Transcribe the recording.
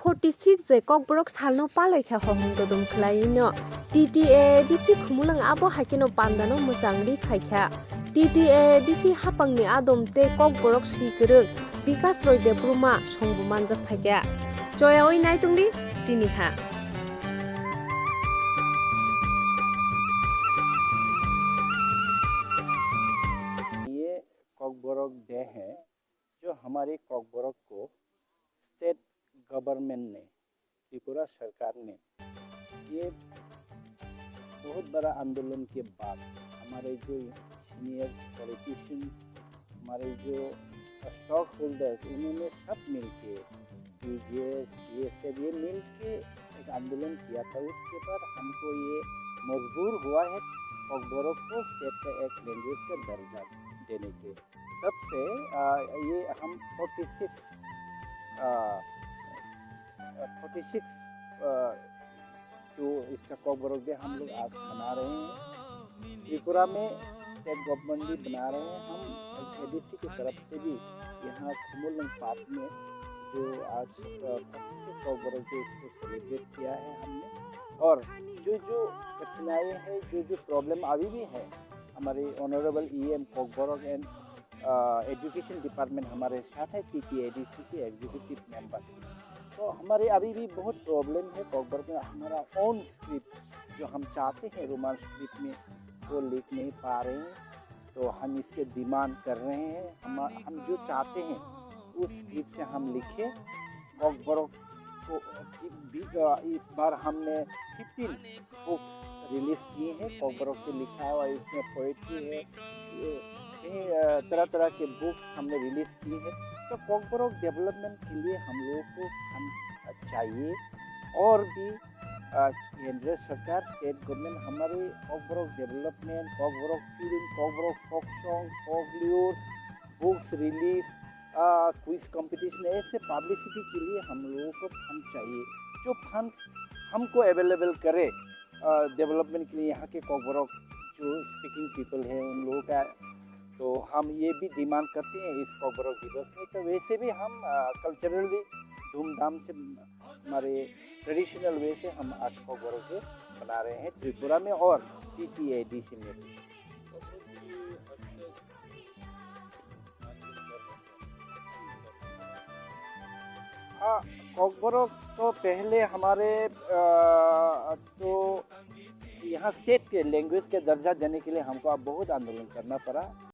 46 je kokborok salno palaikha homung dodom khlaino TTA DC khumulang abo hakeno pandano mojangri khaikha TTA DC hapangni adom te kokborok sikrung Vikas Roy Debruma songbo manjak phaikha joya oi naitungli chiniha ये कॉकबोरोक day है जो हमारे कॉकबोरोक को state government ने त्रिपुरा सरकार ने ये बहुत बड़ा आंदोलन के बाद हमारे जो सीनियर पॉलिटिशियंस हमारे जो स्टॉक होल्डर्स उन्होंने सब मिलके यूजीएस ये सब ये मिलके एक आंदोलन किया था। उसके बाद हमको ये मजबूर हुआ है कॉकबोरोक को स्टेट का एक लैंग्वेज का दर्जा देने के। तब से ये हम 46 जो इसका कॉकबोरोक डे हम लोग आज मना रहे हैं। त्रिपुरा में स्टेट गवर्नमेंट भी बना रहे हैं। हम एडीसी की तरफ से भी यहाँ खुमुलुंग पार्क में जो आज 46 कॉकबोरोक डे इसको सेलिब्रेट किया है हमने। और जो कठिनाई है जो प्रॉब्लम अभी भी है हमारे honourable EM Kokborok and education department हमारे साथ है TTADC के एग्जीक्यूटिव मेंबर। तो हमारे अभी भी बहुत प्रॉब्लम है कॉकबोरोक में। हमारा ओन स्क्रिप्ट जो हम चाहते हैं रोमान स्क्रिप्ट में वो लिख नहीं पा रहे हैं। तो हम इसके डिमांड कर रहे हैं। हम जो चाहते हैं उस स्क्रिप्ट से हम लिखें। कॉकबोरोक को इस बार हमने 15 बुक्स रिलीज़ किए हैं कॉकबोरोक से लिखा हुआ। इसमें पोइट्री है, तरह तरह के बुक्स हमने रिलीज़ किए हैं। तो कॉकबोरोक डेवलपमेंट के लिए हम लोगों को फंड चाहिए। और भी केंद्र सरकार स्टेट गवर्नमेंट हमारे Kokborok development, Kokborok film, Kokborok folk song, folklore, books release, quiz competition ऐसे पब्लिसिटी के लिए हम लोगों को फंड चाहिए। जो फंड हमको अवेलेबल करे डेवलपमेंट के लिए यहाँ के कॉकबोरोक जो स्पीकिंग पीपल है उन लोगों का। तो हम ये भी डिमांड करते हैं इस कॉकबोरोक दिवस में। तो वैसे भी हम कल्चरली धूमधाम से हमारे ट्रेडिशनल वे से हम आज कॉकबोरोक डे बना रहे हैं त्रिपुरा में और TTADC में भी। हाँ, कॉकबोरोक तो पहले हमारे तो यहाँ स्टेट के लैंग्वेज के दर्जा देने के लिए हमको अब बहुत आंदोलन करना पड़ा।